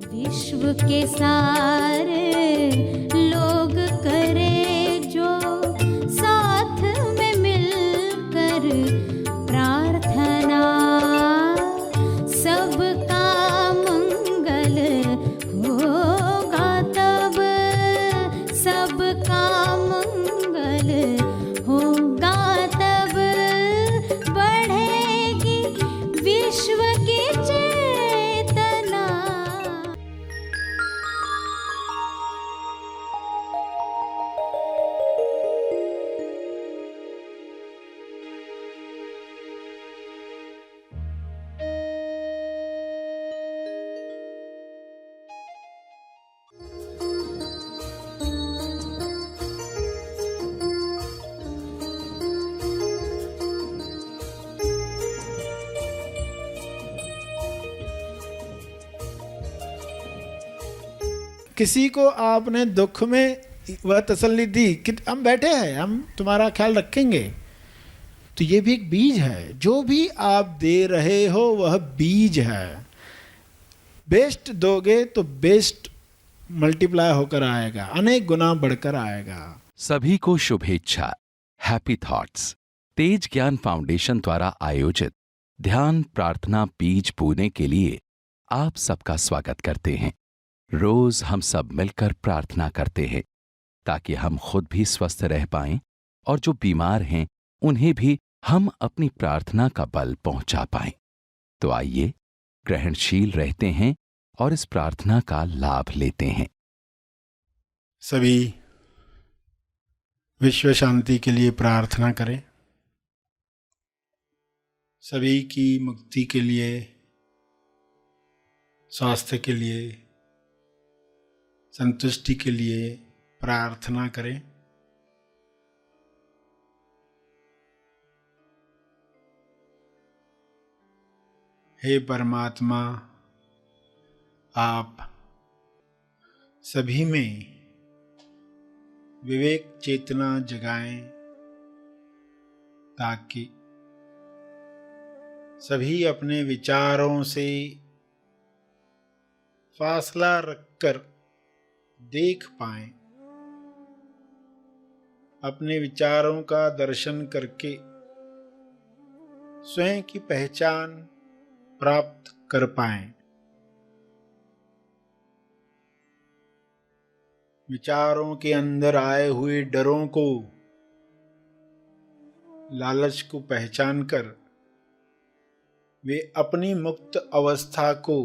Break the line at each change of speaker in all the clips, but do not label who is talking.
विश्व के सारे लोग करे जो साथ में मिलकर प्रार्थना, सबका मंगल होगा तब, सबका मंगल होगा तब, बढ़ेगी विश्व की चेतना।
किसी को आपने दुख में वह तसल्ली दी कि हम बैठे हैं, हम तुम्हारा ख्याल रखेंगे, तो ये भी एक बीज है। जो भी आप दे रहे हो वह बीज है। बेस्ट दोगे तो बेस्ट मल्टीप्लाई होकर आएगा, अनेक गुना बढ़कर आएगा।
सभी को शुभेच्छा। हैप्पी थॉट्स तेज ज्ञान फाउंडेशन द्वारा आयोजित ध्यान प्रार्थना बीज बोने के लिए आप सबका स्वागत करते हैं। रोज हम सब मिलकर प्रार्थना करते हैं ताकि हम खुद भी स्वस्थ रह पाएं और जो बीमार हैं उन्हें भी हम अपनी प्रार्थना का बल पहुंचा पाएं। तो आइए ग्रहणशील रहते हैं और इस प्रार्थना का लाभ लेते हैं।
सभी विश्व शांति के लिए प्रार्थना करें, सभी की मुक्ति के लिए, स्वास्थ्य के लिए, संतुष्टि के लिए प्रार्थना करें। हे परमात्मा, आप सभी में विवेक चेतना जगाएं ताकि सभी अपने विचारों से फासला रखकर देख पाएं, अपने विचारों का दर्शन करके स्वयं की पहचान प्राप्त कर पाएं। विचारों के अंदर आए हुए डरों को, लालच को पहचान कर वे अपनी मुक्त अवस्था को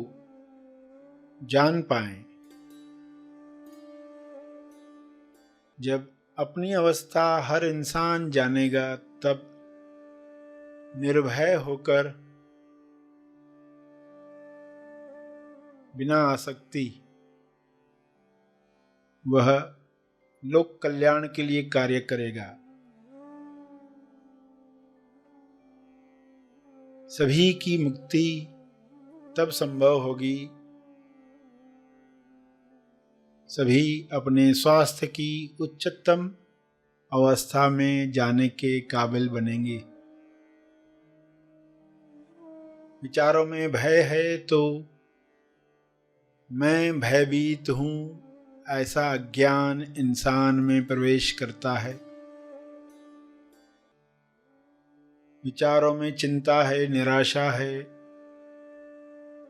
जान पाएं। जब अपनी अवस्था हर इंसान जानेगा तब निर्भय होकर बिना आसक्ति वह लोक कल्याण के लिए कार्य करेगा। सभी की मुक्ति तब संभव होगी, सभी अपने स्वास्थ्य की उच्चतम अवस्था में जाने के काबिल बनेंगे। विचारों में भय है तो मैं भयभीत हूँ, ऐसा अज्ञान इंसान में प्रवेश करता है। विचारों में चिंता है, निराशा है,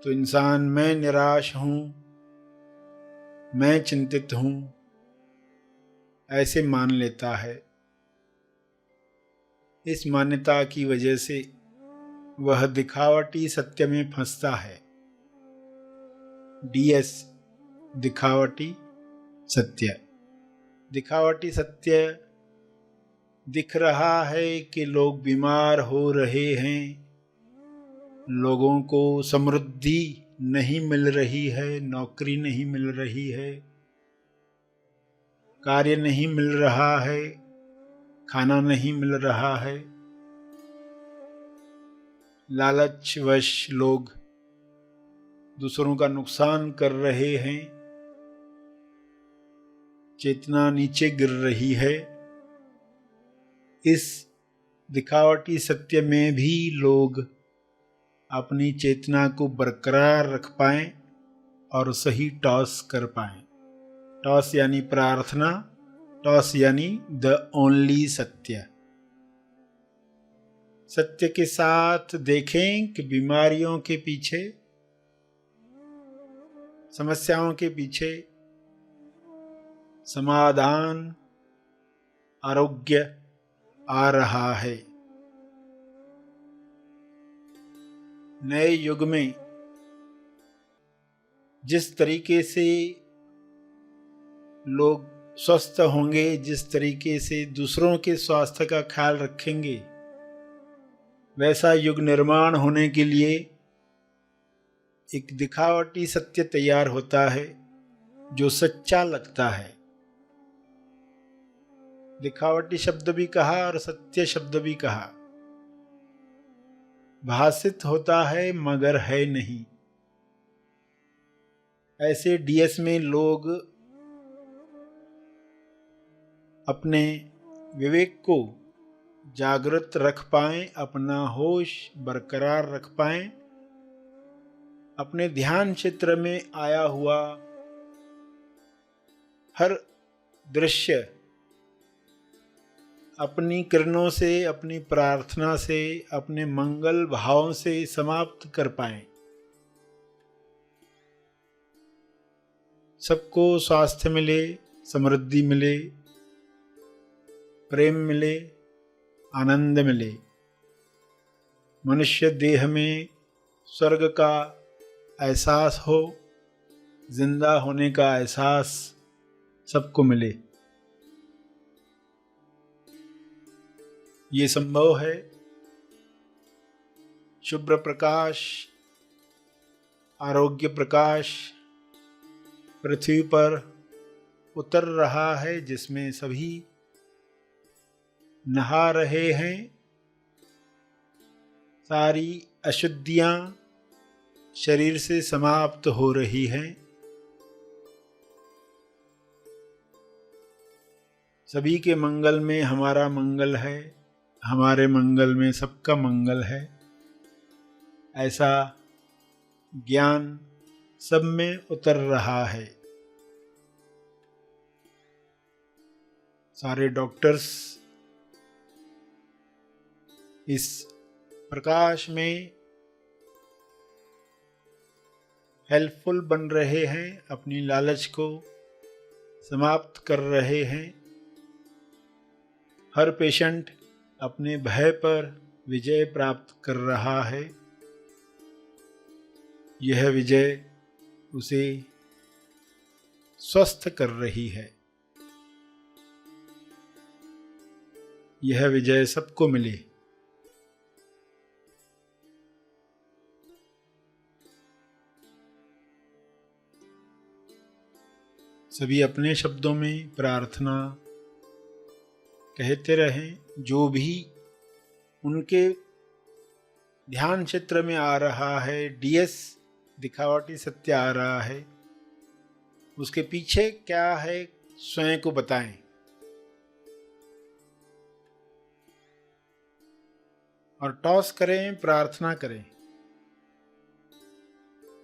तो इंसान मैं निराश हूँ, मैं चिंतित हूँ, ऐसे मान लेता है। इस मान्यता की वजह से वह दिखावटी सत्य में फंसता है। DS दिखावटी सत्य। दिखावटी सत्य दिख रहा है कि लोग बीमार हो रहे हैं, लोगों को समृद्धि नहीं मिल रही है, नौकरी नहीं मिल रही है, कार्य नहीं मिल रहा है, खाना नहीं मिल रहा है। लालचवश लोग दूसरों का नुकसान कर रहे हैं, चेतना नीचे गिर रही है। इस दिखावटी सत्य में भी लोग अपनी चेतना को बरकरार रख पाएं और सही टॉस कर पाएं। टॉस यानी प्रार्थना, टॉस यानी द ओनली सत्य। सत्य के साथ देखें कि बीमारियों के पीछे, समस्याओं के पीछे समाधान, आरोग्य आ रहा है। नए युग में जिस तरीके से लोग स्वस्थ होंगे, जिस तरीके से दूसरों के स्वास्थ्य का ख्याल रखेंगे, वैसा युग निर्माण होने के लिए एक दिखावटी सत्य तैयार होता है जो सच्चा लगता है। दिखावटी शब्द भी कहा और सत्य शब्द भी कहा। भासित होता है मगर है नहीं। ऐसे डीएस में लोग अपने विवेक को जागृत रख पाएं, अपना होश बरकरार रख पाएं, अपने ध्यान क्षेत्र में आया हुआ हर दृश्य अपनी किरणों से, अपनी प्रार्थना से, अपने मंगल भावों से समाप्त कर पाएं। सबको स्वास्थ्य मिले, समृद्धि मिले, प्रेम मिले, आनंद मिले। मनुष्य देह में स्वर्ग का एहसास हो, जिंदा होने का एहसास सबको मिले। ये संभव है। शुभ्र प्रकाश, आरोग्य प्रकाश पृथ्वी पर उतर रहा है, जिसमें सभी नहा रहे हैं। सारी अशुद्धियां शरीर से समाप्त हो रही हैं। सभी के मंगल में हमारा मंगल है, हमारे मंगल में सबका मंगल है, ऐसा ज्ञान सब में उतर रहा है। सारे डॉक्टर्स इस प्रकाश में हेल्पफुल बन रहे हैं, अपनी लालच को समाप्त कर रहे हैं। हर पेशेंट अपने भय पर विजय प्राप्त कर रहा है। यह विजय उसे स्वस्थ कर रही है। यह विजय सबको मिले। सभी अपने शब्दों में प्रार्थना कहते रहें। जो भी उनके ध्यान क्षेत्र में आ रहा है, डीएस दिखावटी सत्य आ रहा है, उसके पीछे क्या है स्वयं को बताएं। और टॉस करें, प्रार्थना करें।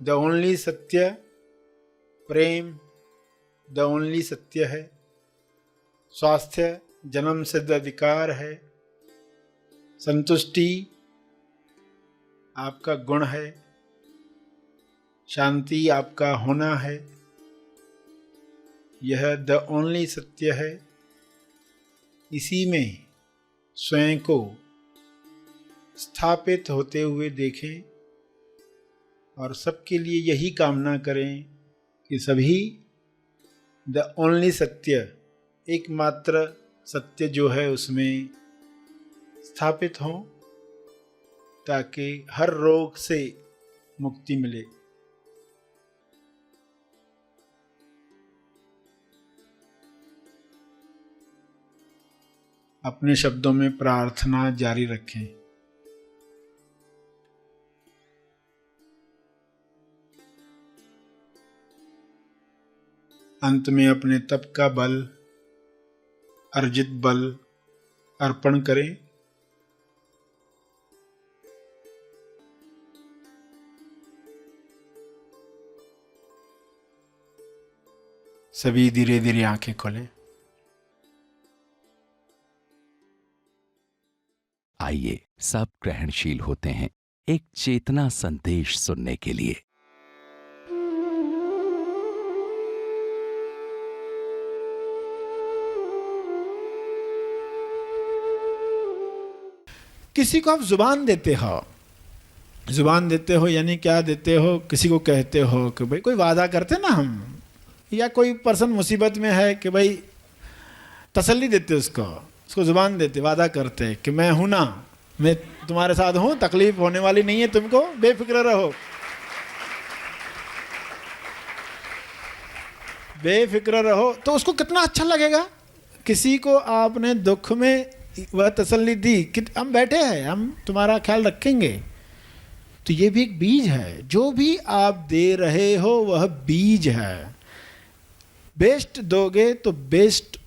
द ओनली सत्य, प्रेम द ओनली सत्य है। स्वास्थ्य जन्म सिद्ध अधिकार है। संतुष्टि आपका गुण है। शांति आपका होना है। यह द ओनली सत्य है। इसी में स्वयं को स्थापित होते हुए देखें और सबके लिए यही कामना करें कि सभी द ओनली सत्य, एकमात्र सत्य जो है उसमें स्थापित हों, ताकि हर रोग से मुक्ति मिले। अपने शब्दों में प्रार्थना जारी रखें। अंत में अपने तप का बल, अर्जित बल अर्पण करें। सभी धीरे धीरे आंखें खोलें।
आइए सब ग्रहणशील होते हैं एक चेतना संदेश सुनने के लिए।
किसी को आप जुबान देते हो, जुबान देते हो यानी क्या देते हो, किसी को कहते हो कि भाई कोई वादा करते ना हम, या कोई पर्सन मुसीबत में है कि भाई तसल्ली देते उसको जुबान देते, वादा करते कि मैं हूं ना, मैं तुम्हारे साथ हूं, तकलीफ होने वाली नहीं है तुमको, बेफिक्र रहो, बेफिक्र रहो। तो उसको कितना अच्छा लगेगा। किसी को आपने दुख में वह तसल्ली दी कि हम बैठे हैं, हम तुम्हारा ख्याल रखेंगे, तो ये भी एक बीज है। जो भी आप दे रहे हो वह बीज है। बेस्ट दोगे तो बेस्ट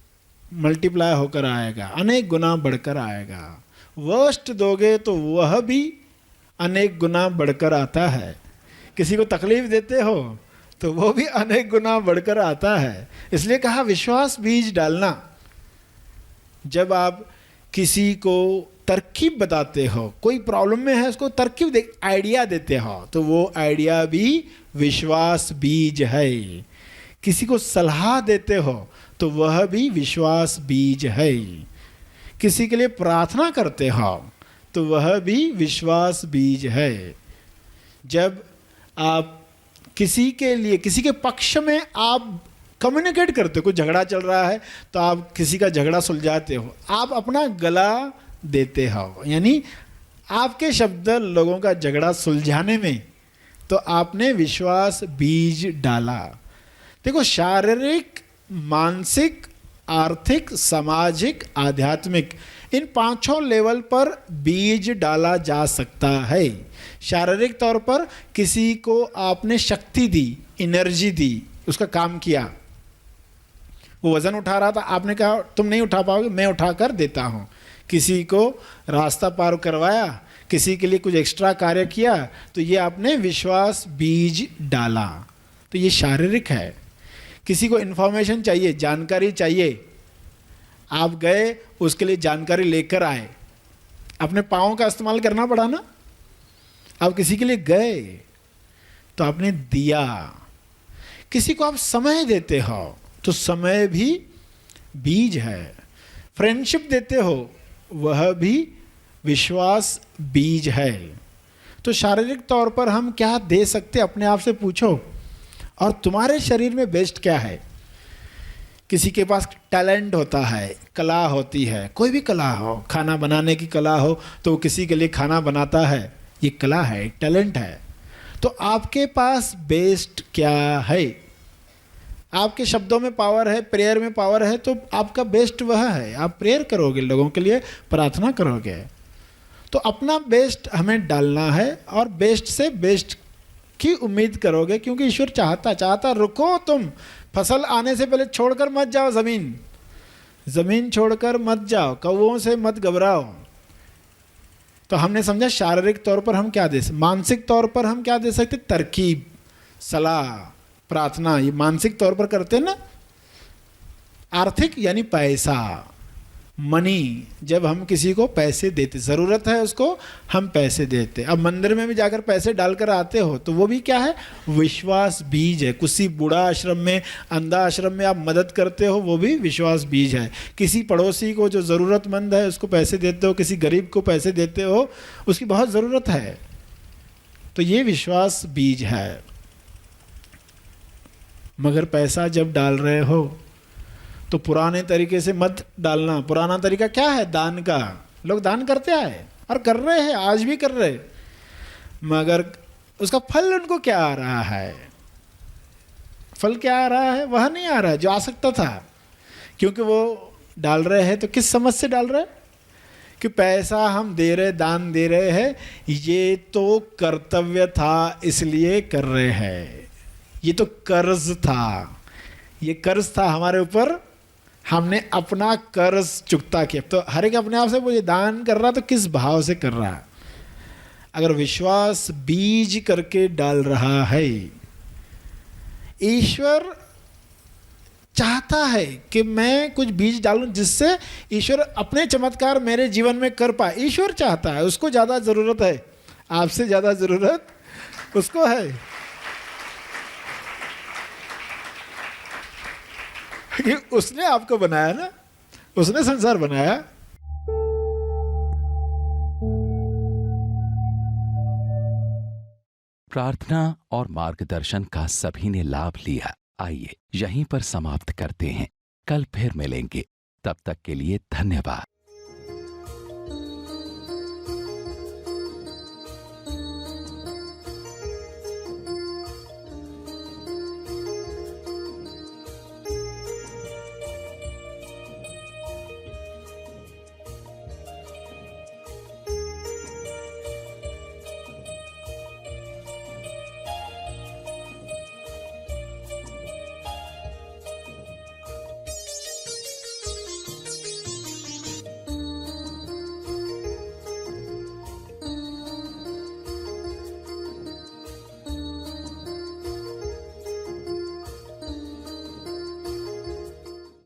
मल्टीप्लाई होकर आएगा, अनेक गुना बढ़कर आएगा। वर्स्ट दोगे तो वह भी अनेक गुना बढ़कर आता है। किसी को तकलीफ देते हो तो वो भी अनेक गुना बढ़कर आता है। इसलिए कहा विश्वास बीज डालना। जब आप किसी को तरकीब बताते हो, कोई प्रॉब्लम में है उसको तरकीब दे, आइडिया देते हो, तो वो आइडिया भी विश्वास बीज है। किसी को सलाह देते हो तो वह भी विश्वास बीज है। किसी के लिए प्रार्थना करते हो तो वह भी विश्वास बीज है। जब आप किसी के लिए, किसी के पक्ष में आप कम्युनिकेट करते हो, कुछ झगड़ा चल रहा है तो आप किसी का झगड़ा सुलझाते हो, आप अपना गला देते हो, यानी आपके शब्द लोगों का झगड़ा सुलझाने में, तो आपने विश्वास बीज डाला। देखो, शारीरिक, मानसिक, आर्थिक, सामाजिक, आध्यात्मिक, इन पांचों लेवल पर बीज डाला जा सकता है। शारीरिक तौर पर किसी को आपने शक्ति दी, एनर्जी दी, उसका काम किया, वो वज़न उठा रहा था, आपने कहा तुम नहीं उठा पाओगे, मैं उठा कर देता हूँ। किसी को रास्ता पार करवाया, किसी के लिए कुछ एक्स्ट्रा कार्य किया, तो ये आपने विश्वास बीज डाला। तो ये शारीरिक है। किसी को इन्फॉर्मेशन चाहिए, जानकारी चाहिए, आप गए उसके लिए जानकारी लेकर आए, अपने पाँव का इस्तेमाल करना पड़ा ना। आप किसी के लिए गए तो आपने दिया। किसी को आप समय देते हो तो समय भी बीज है। फ्रेंडशिप देते हो वह भी विश्वास बीज है। तो शारीरिक तौर पर हम क्या दे सकते, अपने आप से पूछो। और तुम्हारे शरीर में बेस्ट क्या है? किसी के पास टैलेंट होता है, कला होती है, कोई भी कला हो, खाना बनाने की कला हो तो वो किसी के लिए खाना बनाता है, ये कला है, टैलेंट है। तो आपके पास बेस्ट क्या है? आपके शब्दों में पावर है, प्रेयर में पावर है, तो आपका बेस्ट वह है। आप प्रेयर करोगे, लोगों के लिए प्रार्थना करोगे, तो अपना बेस्ट हमें डालना है और बेस्ट से बेस्ट की उम्मीद करोगे, क्योंकि ईश्वर चाहता रुको, तुम फसल आने से पहले छोड़कर मत जाओ, ज़मीन छोड़कर मत जाओ, कौवों से मत घबराओ। तो हमने समझा शारीरिक तौर पर हम क्या दे सकते, मानसिक तौर पर हम क्या दे सकते, तरकीब, सलाह, प्रार्थना, ये मानसिक तौर पर करते हैं ना। आर्थिक यानी पैसा, मनी, जब हम किसी को पैसे देते, ज़रूरत है उसको, हम पैसे देते। अब मंदिर में भी जाकर पैसे डालकर आते हो तो वो भी क्या है, विश्वास बीज है। किसी बूढ़ा आश्रम में, अंधा आश्रम में आप मदद करते हो, वो भी विश्वास बीज है। किसी पड़ोसी को जो ज़रूरतमंद है उसको पैसे देते हो, किसी गरीब को पैसे देते हो, उसकी बहुत ज़रूरत है, तो ये विश्वास बीज है। मगर पैसा जब डाल रहे हो तो पुराने तरीके से मत डालना। पुराना तरीका क्या है, दान का। लोग दान करते आए और कर रहे हैं, आज भी कर रहे, मगर उसका फल उनको क्या आ रहा है, फल क्या आ रहा है, वह नहीं आ रहा है जो आ सकता था। क्योंकि वो डाल रहे हैं तो किस समझ से डाल रहे हैं कि पैसा हम दे रहे, दान दे रहे हैं, ये तो कर्तव्य था इसलिए कर रहे हैं, ये तो कर्ज था, ये कर्ज था हमारे ऊपर, हमने अपना कर्ज चुकता किया। तो हर एक अपने आप से वो ये दान कर रहा तो किस भाव से कर रहा है। अगर विश्वास बीज करके डाल रहा है, ईश्वर चाहता है कि मैं कुछ बीज डालूं जिससे ईश्वर अपने चमत्कार मेरे जीवन में कर पाए। ईश्वर चाहता है, उसको ज़्यादा ज़रूरत है, आपसे ज़्यादा ज़रूरत उसको है। कि उसने आपको बनाया ना, उसने संसार बनाया।
प्रार्थना और मार्गदर्शन का सभी ने लाभ लिया। आइए यहीं पर समाप्त करते हैं, कल फिर मिलेंगे। तब तक के लिए धन्यवाद।